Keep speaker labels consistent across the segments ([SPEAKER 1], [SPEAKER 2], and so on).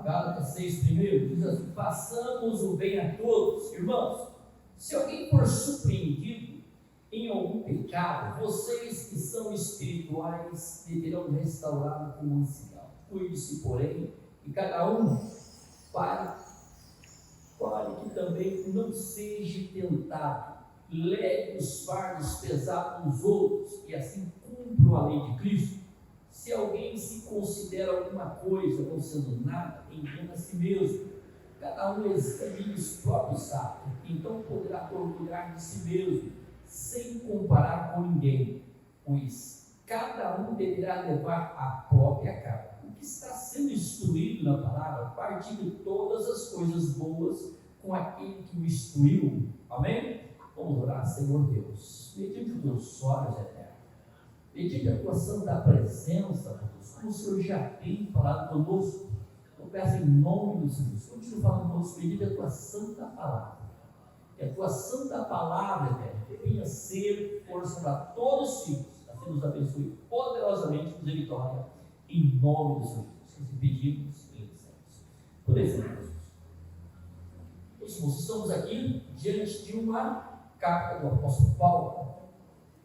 [SPEAKER 1] Gálatas 6 primeiro, diz assim: façamos o bem a todos. Irmãos, se alguém for surpreendido em algum pecado, vocês que são espirituais deverão restaurá-lo com mansidão. Cuide-se, porém, que cada um pare que também não seja tentado. Leve os fardos pesados dos outros e assim cumpram a lei de Cristo. Se alguém se considera alguma coisa não sendo nada, engana a si mesmo. Cada um examine os próprios atos, então poderá orgulhar de si mesmo, sem comparar com ninguém, pois cada um deverá levar a própria carga. O que está sendo instruído na palavra, partilhe todas as coisas boas com aquele que o instruiu. Amém? Vamos orar. Senhor Deus, mediante os teus olhos eternos, mediante a tua santa presença, Deus, como o Senhor já tem falado conosco, eu peço em nome do Senhor, continue falando conosco, mediante a tua santa palavra. E a tua santa palavra, eterna, que venha ser força para todos os filhos, assim nos abençoe poderosamente com vitória, em nome do Senhor Jesus. Assim pedimos e agradecemos. Por exemplo, nós estamos aqui diante de uma carta do apóstolo Paulo.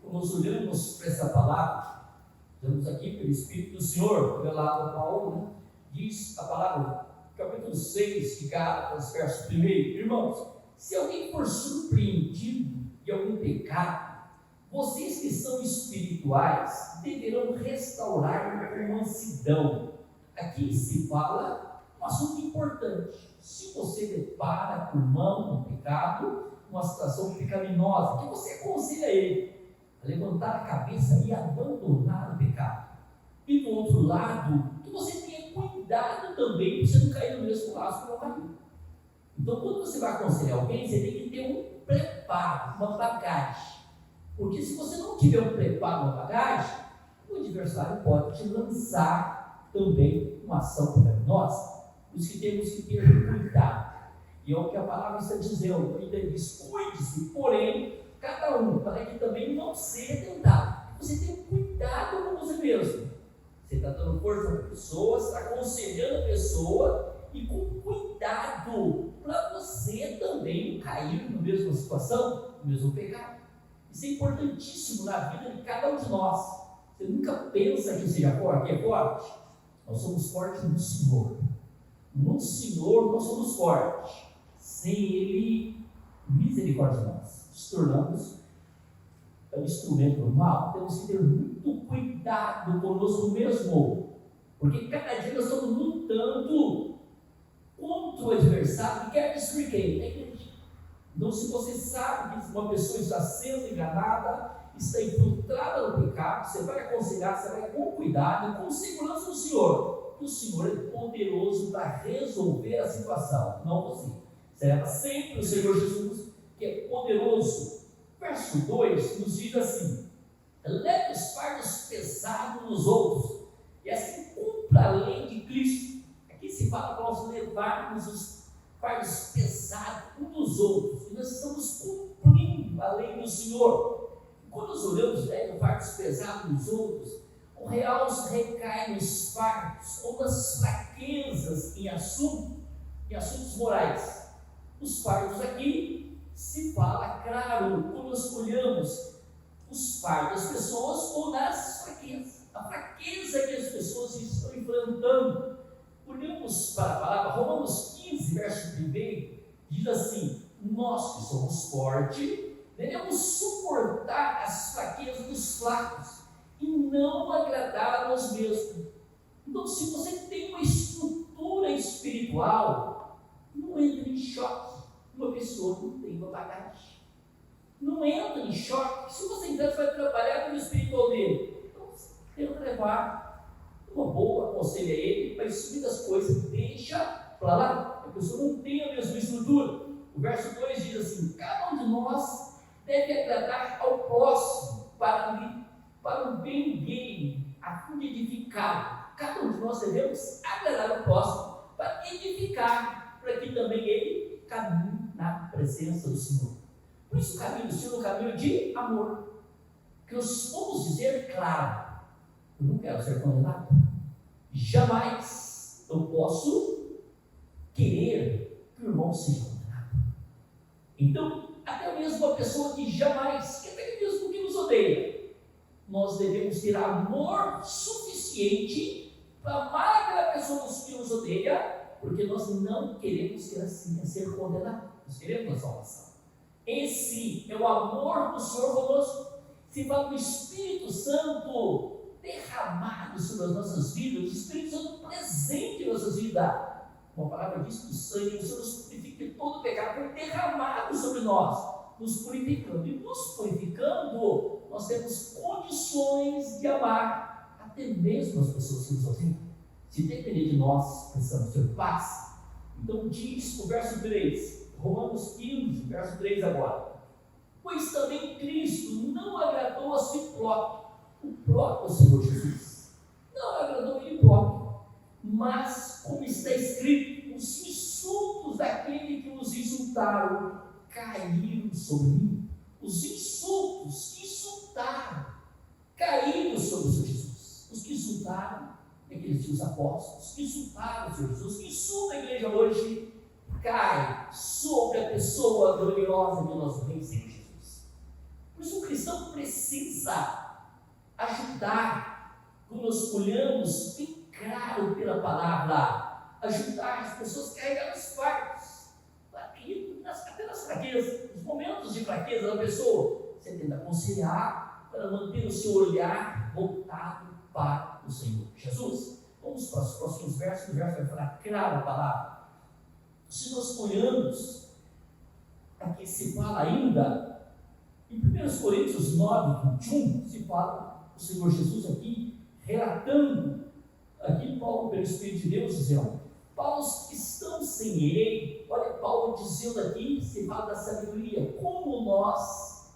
[SPEAKER 1] Quando nós olhamos para essa palavra, estamos aqui pelo Espírito do Senhor, revelado a Paulo, né? Diz a palavra, capítulo 6 de Gálatas, verso 1. Irmãos, se alguém for surpreendido de algum pecado, vocês que são espirituais deverão restaurar com mansidão. Aqui se fala um assunto importante. Se você depara com o irmão um pecado, uma situação pecaminosa, que você aconselha ele a levantar a cabeça e abandonar o pecado. E do outro lado, que você tenha cuidado também para você não cair no mesmo laço que eu caí. Então, quando você vai aconselhar alguém, você tem que ter um preparo, uma bagagem. Porque se você não tiver um preparo, uma bagagem, o adversário pode te lançar também uma ação pecaminosa. Por isso que temos que ter cuidado. E é o que a palavra está dizendo. Ele diz: cuide-se, porém, cada um, para que também não seja tentado. Você tem cuidado com você mesmo. Você está dando força para a pessoa, você está aconselhando a pessoa, e com cuidado para você também não cair na mesma situação, no mesmo pecado. Isso é importantíssimo na vida de cada um de nós. Você nunca pensa que seja forte, que é forte. Nós somos fortes no Senhor. No Senhor nós somos fortes. Sem Ele, misericórdia de nós, nos tornamos um instrumento do mal. Temos que ter muito cuidado conosco mesmo, porque cada dia nós estamos lutando contra o adversário que quer destruir quem? A igreja. Então, se você sabe que uma pessoa está sendo enganada, está infiltrada no pecado, você vai aconselhar, você vai com cuidado, com segurança do Senhor. O Senhor é poderoso para resolver a situação, não você. Será sempre o Senhor Jesus, que é poderoso. Verso 2 nos diz assim: leve os fardos pesados dos outros, e assim cumpra a lei de Cristo. Aqui se fala para nós levarmos os fardos pesados uns dos outros, e nós estamos cumprindo a lei do Senhor. Quando nós olhamos os fardos pesados dos outros, o real recai nos fardos ou nas fraquezas em assuntos morais. Os fardos aqui se fala, claro, quando nós olhamos os fardos das pessoas ou nas fraquezas. A fraqueza que as pessoas estão enfrentando. Olhamos para a palavra, Romanos 15, verso 1, diz assim: nós que somos fortes, devemos suportar as fraquezas dos fracos e não agradar a nós mesmos. Então, se você tem uma estrutura espiritual, não entre em choque. Uma pessoa que não tem uma bagagem. Não entra em choque. Se você entrar, você vai trabalhar com o espiritual dele. Então, tenta levar uma boa, aconselha ele, mas muitas coisas deixa para lá. A pessoa não tem a mesma estrutura. O verso 2 diz assim: cada um de nós deve agradar ao próximo para o bem dele, a fim de edificar. Cada um de nós devemos agradar ao próximo para edificar, para que também ele caminhe na presença do Senhor. Por isso o caminho do Senhor é um caminho de amor. Que nós vamos dizer claro: eu não quero ser condenado. Jamais eu posso querer que o irmão seja condenado. Então, até mesmo uma pessoa que jamais, que até mesmo que nos odeia, nós devemos ter amor suficiente para amar aquela pessoa que nos odeia, porque nós não queremos ser assim, ser condenados, nós queremos a salvação. Esse é o amor do Senhor conosco. Se fala do Espírito Santo derramado sobre as nossas vidas, o Espírito Santo presente em nossas vidas. Uma palavra diz que o sangue do Senhor nos purifica de todo pecado, foi derramado sobre nós, nos purificando. E nos purificando, nós temos condições de amar até mesmo as pessoas que nos odeiam. Se depender de nós, precisamos ter paz. Então diz o verso 3, Romanos 15, verso 3 agora. Pois também Cristo não agradou a si próprio, o próprio Senhor Jesus. Não agradou ele próprio, mas, como está escrito, os insultos daquele que os insultaram caíram sobre mim. Os insultos que insultaram caíram sobre o Senhor Jesus. Os que insultaram, aqueles os apóstolos, que insultaram o Senhor Jesus, que insultam a igreja hoje, cai sobre a pessoa gloriosa de nosso Rei Senhor Jesus. Por isso o cristão precisa ajudar, quando nós olhamos bem claro pela palavra, ajudar as pessoas a carregar os fardos, até nas fraquezas, nos momentos de fraqueza da pessoa, você tenta aconselhar para manter o seu olhar voltado para o Senhor Jesus. Vamos para os próximos versos, o verso vai falar claro a palavra. Se nós olhamos, aqui se fala ainda, em 1 Coríntios 9, 21, se fala o Senhor Jesus aqui, relatando, aqui Paulo, pelo Espírito de Deus, dizendo, para os que estão sem lei, olha Paulo dizendo aqui, se fala da sabedoria, como nós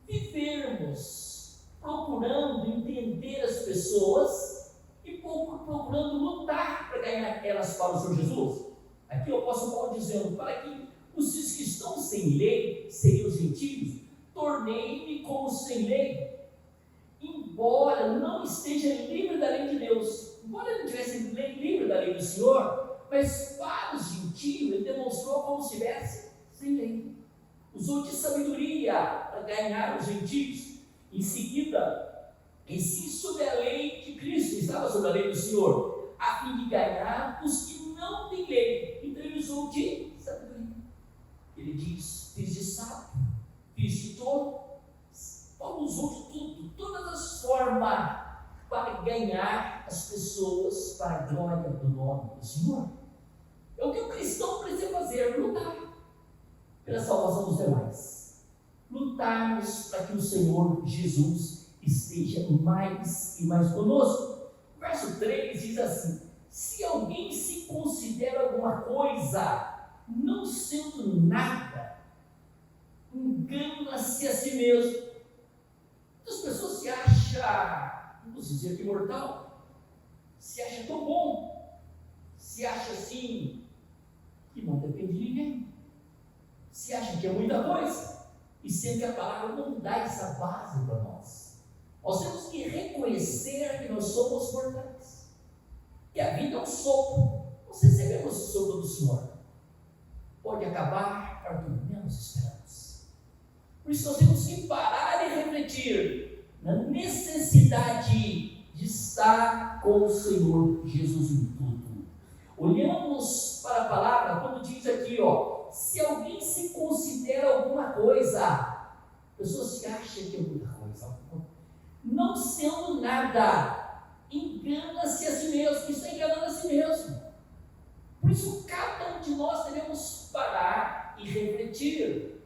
[SPEAKER 1] vivermos procurando entender as pessoas e procurando lutar para ganhar elas para o Senhor Jesus. Aqui o apóstolo Paulo dizendo, para que os que estão sem lei, seriam os gentios, tornei-me como sem lei, embora não esteja livre da lei de Deus, embora ele não estivesse livre da lei do Senhor, mas para os gentios ele demonstrou como se estivesse sem lei, usou de sabedoria para ganhar os gentios. Em seguida, ensina sobre a lei de Cristo, estava sobre a lei do Senhor, a fim de ganhar os que não têm lei. Então ele usou de sabedoria. Ele diz, fiz de sábio, fiz de tolo. Paulo usou de tudo, todas as formas para ganhar as pessoas para a glória do nome do Senhor. É o que o cristão precisa fazer, lutar pela salvação dos demais. Lutarmos para que o Senhor Jesus esteja mais e mais conosco. O verso 3 diz assim, se alguém se considera alguma coisa, não sendo nada, engana-se a si mesmo. As pessoas se acham, não vou dizer que imortal, se acha tão bom, se acha assim, que não depende de ninguém, se acha que é muita coisa, e sempre a palavra não dá essa base para nós. Nós temos que reconhecer que nós somos mortais, que a vida é um sopro, nós recebemos o sopro do Senhor, pode acabar para o que menos esperamos. Por isso nós temos que parar e refletir na necessidade de estar com o Senhor Jesus em tudo. Olhamos para a palavra, quando diz aqui, se alguém se considera alguma coisa, a pessoa se acha que é muita coisa, não sendo nada, engana-se a si mesmo, está enganando a si mesmo. Por isso cada um de nós devemos parar e refletir.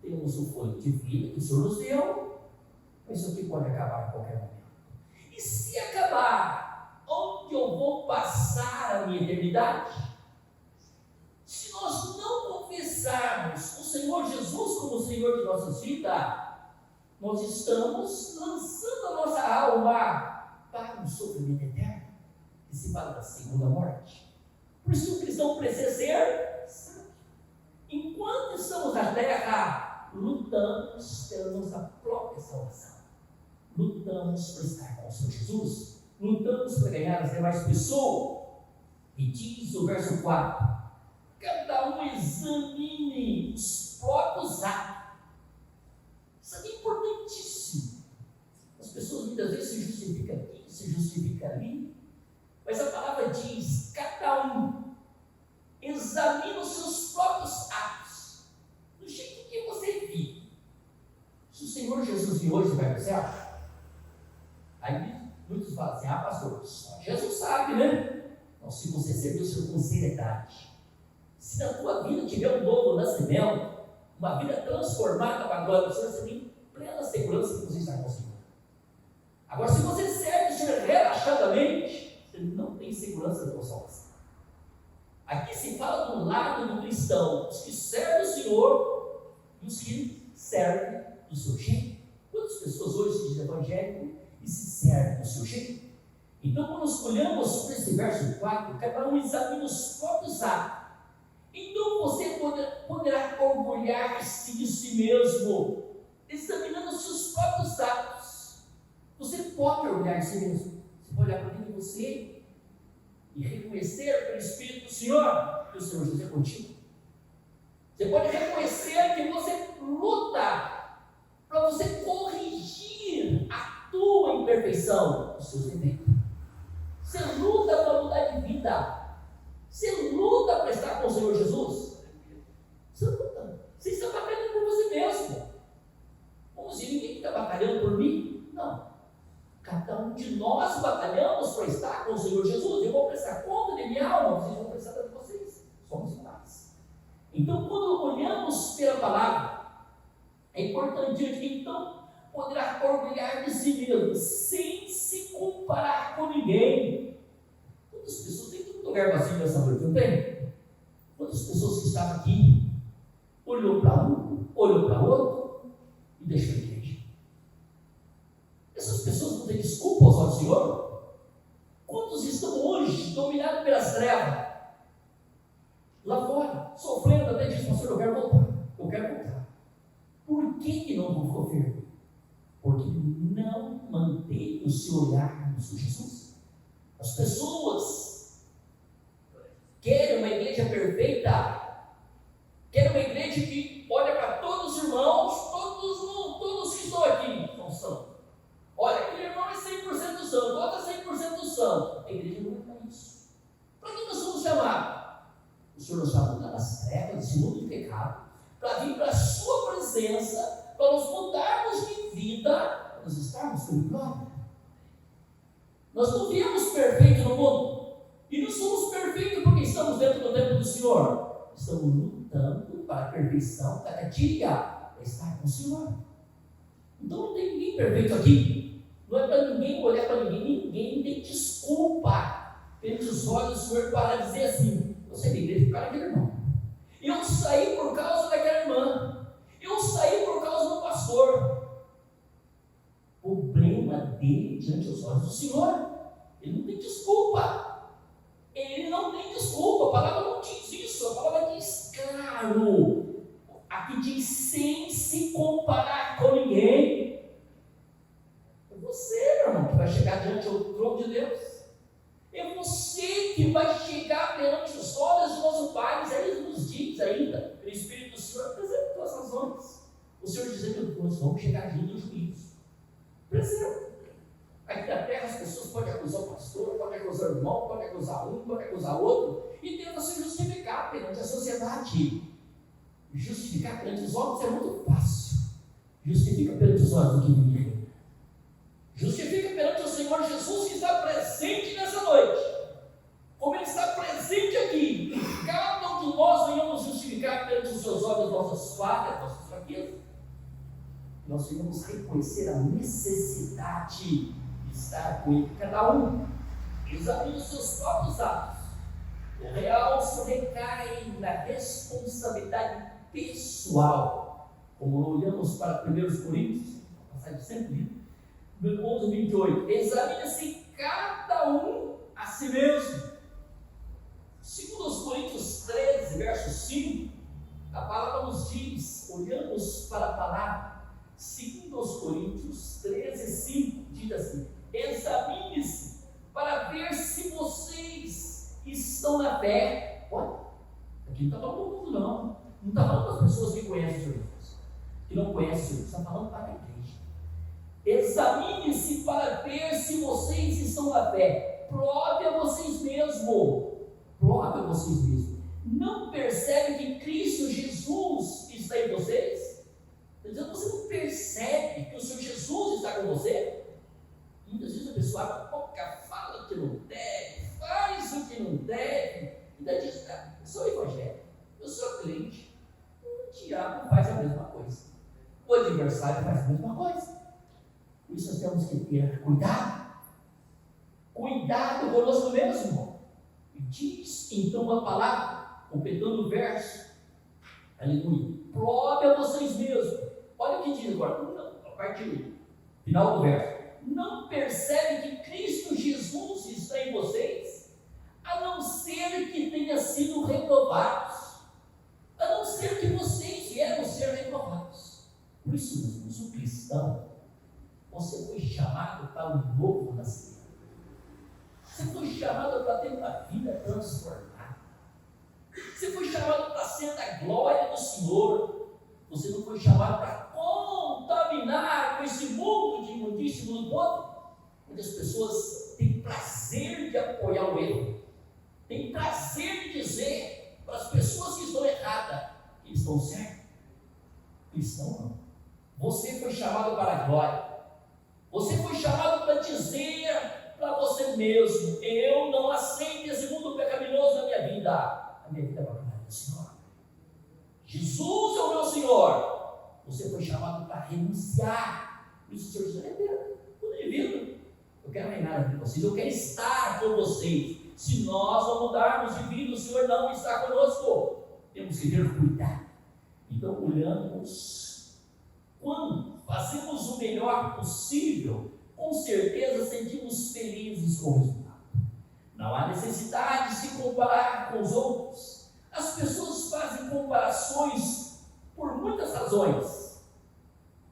[SPEAKER 1] Temos o fôlego de vida que o Senhor nos deu, mas isso aqui pode acabar a qualquer momento. E se acabar, onde eu vou passar a minha eternidade? Se nós não confessarmos o Senhor Jesus como o Senhor de nossas vidas, nós estamos lançando a nossa alma para um sofrimento eterno, que se fala da segunda morte. Por isso o cristão precisa ser sábio. Enquanto estamos na terra, lutamos pela nossa própria salvação, lutamos para estar com o Senhor Jesus, lutamos para ganhar as demais pessoas, E diz o verso 4: cada um examine os próprios atos. Isso aqui é importantíssimo. As pessoas muitas vezes se justificam aqui, se justificam ali, mas a palavra diz: cada um examina os seus próprios atos, do jeito que você vive. Se o Senhor Jesus de hoje vai para o céu, aí muitos falam assim: ah, pastor, só Jesus sabe, né? Então, se você serviu o Senhor com seriedade, se na tua vida tiver um novo nascimento, uma vida transformada para a glória do Senhor, você tem plena segurança que você está com o Senhor. Agora, se você serve o Senhor relaxadamente, você não tem segurança da tua salvação. Aqui se fala do lado do cristão, os que servem o Senhor e os que servem do seu jeito. Quantas pessoas hoje se dizem evangélico e se servem do seu jeito? Então, quando nós olhamos para esse verso 4, cada um examina os próprios atos. Então, você poderá orgulhar-se de si mesmo, examinando os seus próprios atos. Você pode orgulhar de si mesmo. Você pode olhar para dentro de você e reconhecer pelo Espírito do Senhor que o Senhor Jesus é contigo. Você pode reconhecer que você luta para você corrigir a tua imperfeição, os seus defeitos. Você luta para mudar de vida. Você luta para estar com o Senhor Jesus. Você luta. Você está batalhando por você mesmo. Vamos dizer, ninguém está batalhando por mim? Não. Cada um de nós batalhamos para estar com o Senhor Jesus. Eu vou prestar conta de minha alma, vocês vão prestar de vocês. Somos iguais. Então, quando olhamos pela palavra, é importante que então poderá orgulhar de si mesmo, sem se comparar com ninguém. Quantas pessoas, tem todo lugar vazio nessa noite, não tem? Quantas pessoas que estavam aqui, olhou para um, olhou para outro e deixou a igreja? Essas pessoas não têm desculpa aos olhos do Senhor? Quantos estão hoje dominados pelas trevas? Lá fora, sofrendo, até diz: pastor, eu quero voltar, eu quero voltar. Por que não ficou firme? Porque não mantém o seu olhar no Senhor Jesus. As pessoas querem uma igreja perfeita, querem uma igreja que olha para todos os irmãos, todos que estão aqui não são. Olha, aquele irmão é 100% santo, outro é 100% santo. A igreja não é para isso. Para que nós somos chamados? O Senhor nos chamou das trevas, desse mundo de pecado, para vir para a sua presença, para nos mudarmos de vida, para nós estarmos com glória. Nós não viemos perfeitos no mundo, e não somos perfeitos porque estamos dentro do templo do Senhor. Estamos lutando para a perfeição cada dia, para estar com o Senhor. Então não tem ninguém perfeito aqui. Não é para ninguém olhar para ninguém. Ninguém tem desculpa perante os olhos do Senhor para dizer assim: você é da igreja por causa daquele irmão. Eu saí por causa daquela irmã. Eu saí por causa do pastor. O problema dele diante dos olhos do Senhor, ele não tem desculpa. Ele não tem desculpa. A palavra não diz isso. A palavra diz claro. Aqui diz: sem se comparar com ninguém. É você, meu irmão, que vai chegar diante do trono de Deus. É você que vai chegar perante os olhos do nosso Pai. Ele nos diz ainda, pelo Espírito do Senhor, apresenta tuas razões. O Senhor dizendo: nós vamos chegar diante do juízo. Preserva. Aqui na terra as pessoas podem acusar o pastor, podem acusar o irmão, podem acusar um, podem acusar outro, e tenta se justificar perante a sociedade. Justificar perante os homens é muito fácil. Justifica perante os olhos do que vive. Justifica perante o Senhor Jesus, que está presente nessa noite. Como Ele está presente aqui, que cada um de nós venhamos justificar perante os seus olhos nossas falhas, nossas fraquezas. Nós venhamos reconhecer a necessidade de estar com Ele. Cada um examine os seus próprios atos. O realce recai na responsabilidade pessoal. Como olhamos para 1 Coríntios, passagem sempre lida, 11:28, examine-se cada um a si mesmo. 2 Coríntios 13, verso 5, a palavra nos diz, olhamos para a palavra, 2 Coríntios 13, 5, diz assim: examine-se para ver se vocês estão é, olha, aqui não está falando do mundo, não. Não está falando das pessoas que conhecem o Senhor Jesus, que não conhecem o Senhor Jesus, está falando para a igreja. Examine-se para ver se vocês estão na fé. Prove a vocês mesmos. Prove a vocês mesmos. Não percebe que Cristo Jesus está em vocês? Então você não percebe que o Senhor Jesus está com você? Muitas vezes a pessoa abre a boca, fala o que não deve, faz o que não deve, e daí diz: eu sou evangélico, eu sou crente. O diabo faz a mesma coisa, o adversário faz a mesma coisa. Por isso nós temos que ter cuidado conosco mesmo. E diz então a palavra, completando o verso, aleluia, prove a vocês mesmos. Olha o que diz agora, a parte do final do verso. Não percebe que Cristo Jesus está em vocês, a não ser que tenha sido renovados, a não ser que vocês vieram ser renovados. Por isso, meus irmãos, o cristão, você foi chamado para um novo nascimento. Você foi chamado para ter uma vida transformada. Você foi chamado para ser da glória do Senhor. Você não foi chamado para contaminar com esse mundo de imundícia do mundo. Muitas pessoas têm prazer de apoiar o erro. Têm prazer de dizer para as pessoas que estão erradas que estão certas. Cristão não. Você foi chamado para a glória. Você foi chamado para dizer para você mesmo: eu não aceito esse mundo pecaminoso na minha vida. A minha vida é para a glória do Senhor. Jesus é o meu Senhor. Você foi chamado para renunciar. Por isso o Senhor diz: tudo de vida. Eu quero reinar entre vocês, eu quero estar com vocês. Se nós não mudarmos de vida, o Senhor não está conosco. Temos que ter cuidado. Então, olhamos, quando fazemos o melhor possível, com certeza sentimos felizes com o resultado. Não há necessidade de se comparar com os outros. As pessoas fazem comparações por muitas razões.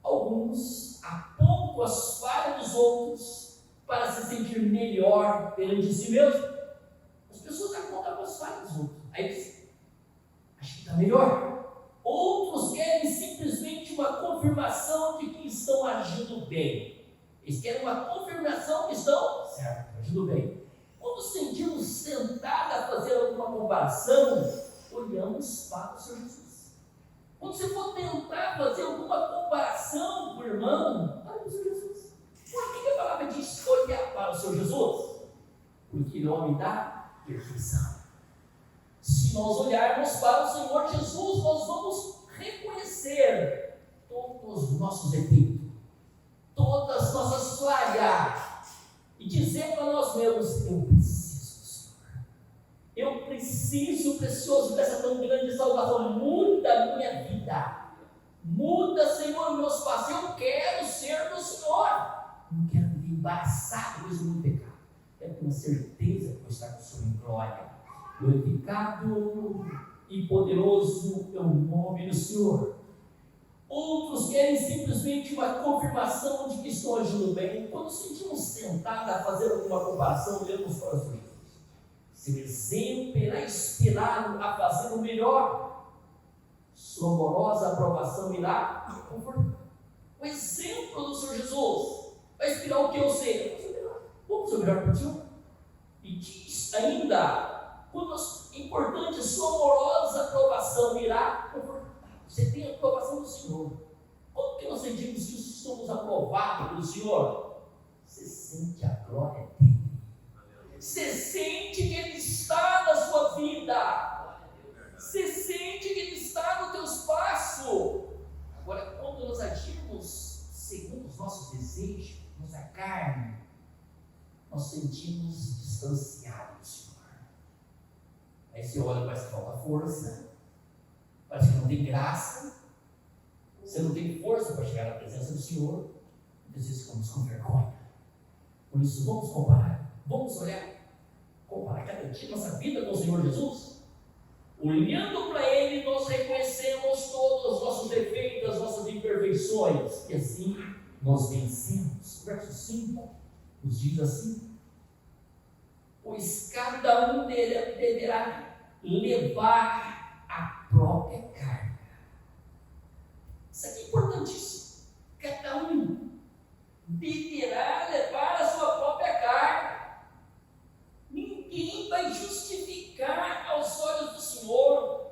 [SPEAKER 1] Alguns apontam as falhas dos outros para se sentir melhor perante si mesmo. As pessoas apontam as falhas dos outros. Aí dizem: acho que está melhor. Outros querem simplesmente uma confirmação de que estão agindo bem. Eles querem uma confirmação que estão certo, agindo bem. Quando sentimos tentados a fazer alguma comparação, olhamos para o Senhor Jesus. Quando você for tentar fazer alguma comparação com o irmão, olha para o Senhor Jesus. Por que a palavra diz olhar para o Senhor Jesus? Porque Ele é o homem da perfeição. Se nós olharmos para o Senhor Jesus, nós vamos reconhecer todos os nossos defeitos, todas as nossas falhas, e dizer para nós mesmos: eu preciso do Senhor. Eu preciso, precioso, dessa tão grande salvação. Muda a minha vida. Muda, Senhor, os meus passos. Eu quero ser do Senhor. Não quero viver embaraçado com esse mundo pecado. Quero ter uma certeza que vou estar com o Senhor em glória. Glorificado e poderoso é o nome do Senhor. Outros querem simplesmente uma confirmação de que estão agindo bem. Quando sentimos tentados a fazer alguma comparação, olhamos para os outros. Seu exemplo irá inspirá-lo a fazer o melhor. Sua amorosa aprovação irá confortar. O exemplo do Senhor Jesus vai inspirar o que eu sei. Vamos ser melhor para o Senhor. E diz ainda: quando é importante, sua amorosa aprovação irá confortar. Você tem a aprovação do Senhor. Como que nós sentimos que somos aprovados pelo Senhor? Você sente a glória dele. Você sente que Ele está na sua vida. Você sente que Ele está no teu espaço. Agora, quando nós agimos segundo os nossos desejos, nossa carne, nós sentimos distanciados do Senhor. Aí você olha, parece que falta força, parece que não tem graça, você não tem força para chegar na presença do Senhor. Muitas vezes ficamos com vergonha. Por isso, vamos comparar cada dia nossa vida com o Senhor Jesus. Olhando para Ele, nós reconhecemos todos os nossos defeitos, as nossas imperfeições, e assim nós vencemos. O verso 5 nos diz assim: pois cada um deverá levar a própria carga. Isso aqui é importantíssimo. Cada um deverá levar a sua própria carga. Ninguém vai justificar aos olhos do Senhor.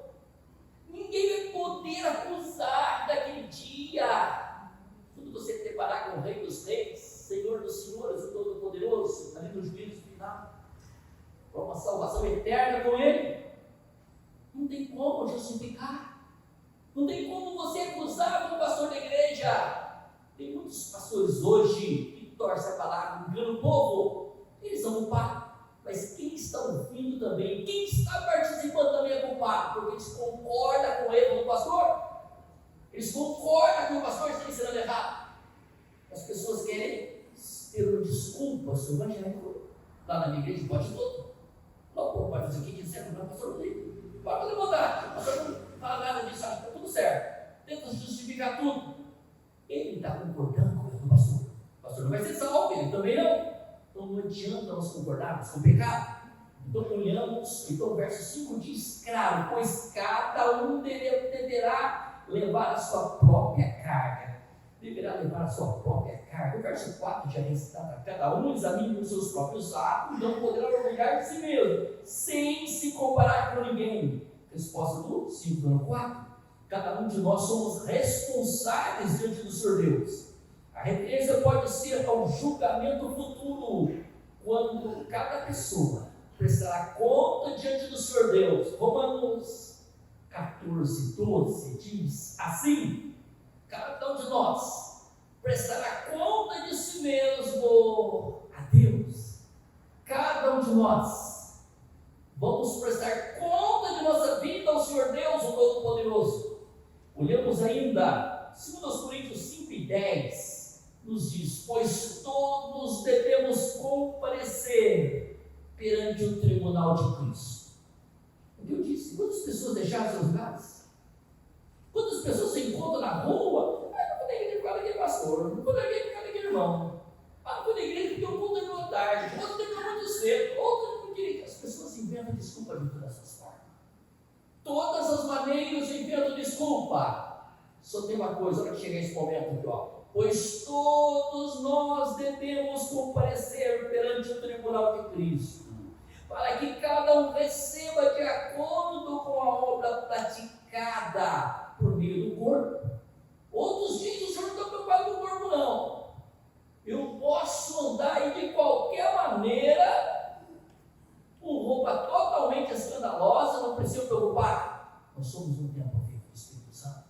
[SPEAKER 1] Ninguém vai poder acusar daquele dia. Quando você deparar com o Rei dos Reis, Senhor dos Senhores, o Todo-Poderoso, ali no juízo final, para uma salvação eterna com Ele, não tem como justificar. Não tem como você acusar um pastor da igreja. Tem muitos pastores hoje que torcem a palavra, enganam o povo. Eles são culpados. Mas quem está ouvindo também, quem está participando também é culpado, porque eles concordam com ele, com o pastor. Eles concordam com o pastor está ensinando errado. As pessoas querem ter uma desculpa sobre o evangélico. Lá na minha igreja pode tudo. Não, pô, pode fazer o que quiser, não, pastor não tem. Pode levantar, o pastor não fala nada disso, acha que está tudo certo. Tenta justificar tudo. Ele está concordando com o pastor. O pastor não vai ser salvo, ele também não. Então não adianta nós concordarmos com o pecado. Então olhamos, então o verso 5 diz, claro, pois cada um deverá levar a sua própria carga. Deverá levar a sua própria carga. O verso 4 já está, cada um examine os seus próprios atos e não poderá orgulhar de si mesmo, sem se comparar com ninguém. Resposta do 5, no 4. Cada um de nós somos responsáveis diante do Senhor Deus. A referência pode ser ao julgamento futuro, quando cada pessoa prestará conta diante do Senhor Deus. Romanos 14, 12 diz assim: cada um de nós prestará conta de si mesmo a Deus. Cada um de nós vamos prestar conta de nossa vida ao Senhor Deus, o Todo-Poderoso. Olhamos ainda 2 Coríntios 5 e 10. Nos diz, pois todos devemos comparecer perante o tribunal de Cristo. Eu disse, quantas pessoas deixaram seus lugares? Quantas pessoas se encontram na rua? Não vou na igreja por causa daquele pastor, não vou na igreja por causa daquele irmão. Não vou na igreja porque o culto terminou tarde, outro terminou muito cedo, outro não queria. As pessoas inventam desculpa de todas essas formas. Todas as maneiras inventam desculpa. Só tem uma coisa, olha que chegar esse momento aqui, ó. Pois todos nós devemos comparecer perante o tribunal de Cristo, para que cada um receba de acordo com a obra praticada por meio do corpo. Outros dizem, o senhor não está preocupado com o corpo, não. Eu posso andar aí de qualquer maneira, com roupa totalmente escandalosa, não preciso preocupar. Nós somos um templo vivo do Espírito Santo.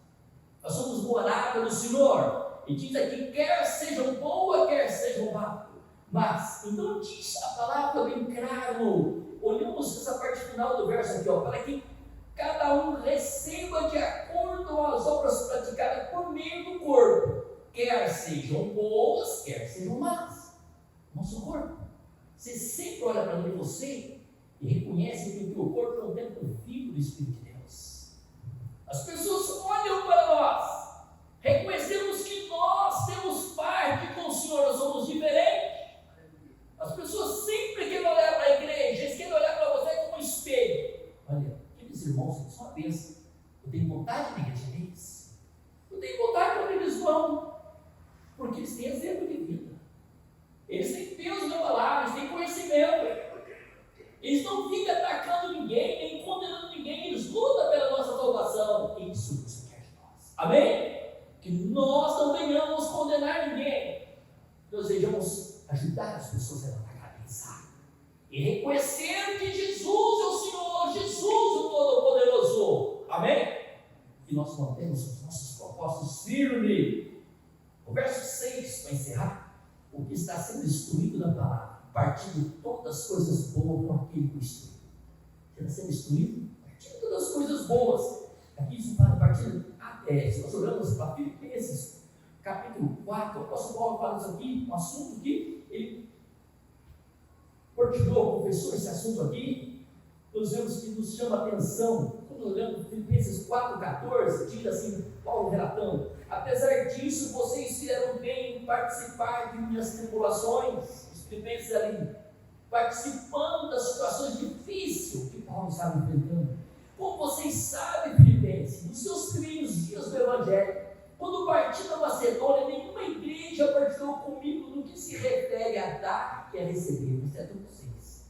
[SPEAKER 1] Nós somos morada do Senhor. E diz aqui, quer sejam boas, quer sejam más. Mas, então diz a palavra bem claro. Olhamos essa parte final do verso aqui, ó, para que cada um receba de acordo com as obras praticadas por meio do corpo, quer sejam boas, quer sejam más. Nosso corpo. Você sempre olha para mim, você, e reconhece que o corpo é um templo vivo do Espírito de Deus. As pessoas olham para nós. Reconhecemos que nós temos parte com o Senhor, nós somos diferentes. As pessoas sempre querem olhar para a igreja, eles querem olhar para você como um espelho. Olha, aqueles irmãos, eles são uma bênção. Eu tenho vontade de igreja deles. Eu tenho vontade quando eles vão, porque eles têm exemplo de vida. Eles têm peso na palavra, eles têm conhecimento. Eles não ficam atacando ninguém, nem condenando ninguém, eles lutam pela nossa salvação. Isso Deus quer de nós. Amém? Que nós não venhamos condenar ninguém, nós desejamos ajudar as pessoas a levantar a cabeça e reconhecer que Jesus é o Senhor, Jesus o Todo-Poderoso. Amém? Que nós mantemos os nossos propósitos firmes. O verso 6, para encerrar, o que está sendo instruído na palavra, partindo de todas as coisas boas com aquele que o instrui. Você está sendo instruído? Partindo de todas as coisas boas. Aqui isso fala partindo. Se nós olhamos para Filipenses, capítulo 4, o apóstolo Paulo fala isso aqui, um assunto que ele partilhou, confessou esse assunto aqui. Nós vemos que nos chama a atenção, quando olhamos Filipenses 4,14, diz assim, Paulo relatando: apesar disso, vocês fizeram bem em participar de minhas tribulações. Os Filipenses ali, participando das situações difíceis que Paulo estavam enfrentando. Como vocês sabem, Filipenses, nos seus primeiros dias do Evangelho, quando parti da Macedônia, nenhuma igreja partilhou comigo no que se refere a dar e a receber, exceto vocês.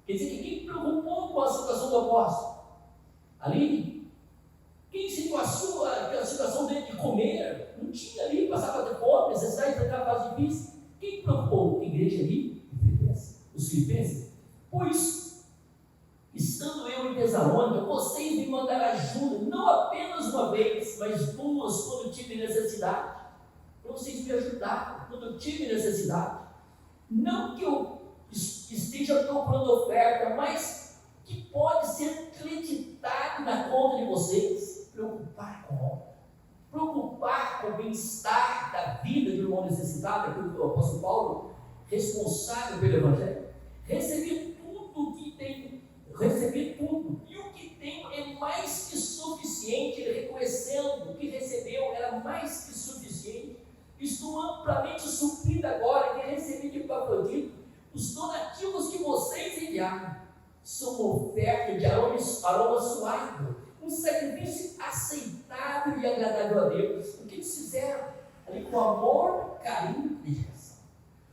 [SPEAKER 1] Quer dizer, que quem preocupou com a situação do apóstolo? Ali, quem se passou a situação dele de comer, não tinha ali, passava de fome, necessidade de enfrentar a fase difícil. Quem preocupou? A igreja ali, os filipenses. Pois, estando eu em Tessalônica, vocês me mandaram ajuda, não apenas uma vez, mas duas, quando eu tive necessidade. Então vocês me ajudaram quando eu tive necessidade. Não que eu esteja procurando oferta, mas que pode ser acreditado na conta de vocês. Preocupar com a obra, preocupar com o bem-estar da vida de um irmão necessitado, aquilo que o apóstolo Paulo, responsável pelo Evangelho, recebi tudo, e o que tenho é mais que suficiente. Ele reconhecendo o que recebeu era mais que suficiente. Estou amplamente suprido agora, que recebi de Epafrodito. Os donativos que vocês enviaram são uma oferta de aroma suave, um sacrifício aceitável e agradável a Deus. O que eles fizeram? Ali com amor, carinho e dedicação.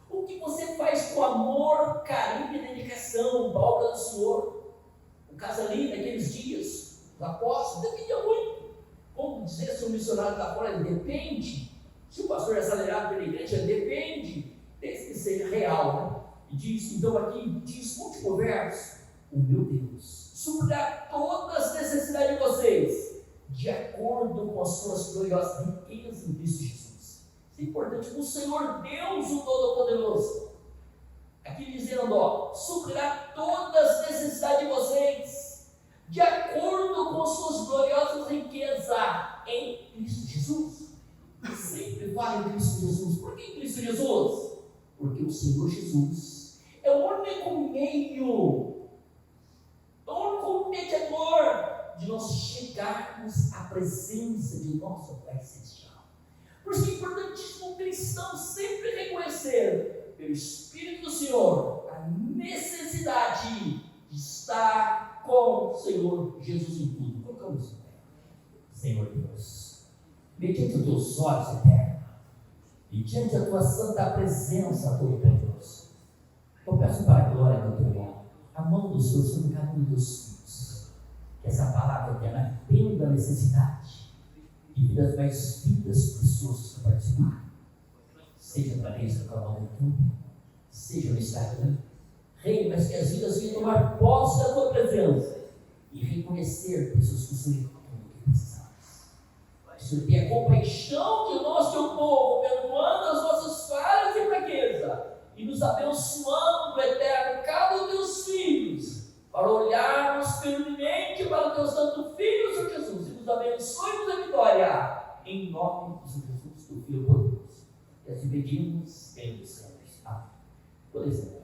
[SPEAKER 1] O que você faz com amor, carinho e dedicação para a obra do Senhor? O caso ali, naqueles dias, os apóstolos, dependia muito. Como dizer, se o missionário está fora, ele depende. Se o pastor é acelerado pela igreja, depende, desde que seja real, né? E diz, então aqui, diz, último verso, o meu Deus suprirá todas as necessidades de vocês, de acordo com as suas gloriosas riquezas em Cristo Jesus. Isso é importante. O Senhor Deus, o Todo-Poderoso, aqui dizendo, suprirá todas as necessidades de vocês, de acordo com as suas gloriosas riquezas em Cristo Jesus. Sempre fala em Cristo Jesus. Por que em Cristo Jesus? Porque o Senhor Jesus é o único meio, o único mediador de nós chegarmos à presença de nosso Pai Celestial. Por isso é importantíssimo o cristão sempre reconhecer, pelo Espírito do Senhor, a necessidade de estar com o Senhor Jesus em tudo. Colocamos em pé. Senhor Deus, mediante os teus olhos eternos, e diante da tua santa presença, Todo-Poderoso, eu peço para a glória do teu nome, a mão do Senhor sobre cada um dos filhos, que essa palavra eterna atenda a necessidade e vidas mais vidas preciosas para participar, seja através do canal do YouTube, seja no Instagram. Rei, mas que as vidas venham tomar posse da tua presença e reconhecer pessoas que o Senhor tudo que precisamos. O Senhor tenha compaixão de nós, teu povo, perdoando as nossas falhas e fraquezas e nos abençoando, eterno, cada um dos teus filhos, para olharmos firmemente para o teu santo Filho, Senhor Jesus, e nos abençoe e nos dê vitória, em nome de Jesus, do Filho poderoso. E assim pedimos, Deus, sempre. Amém. Por exemplo,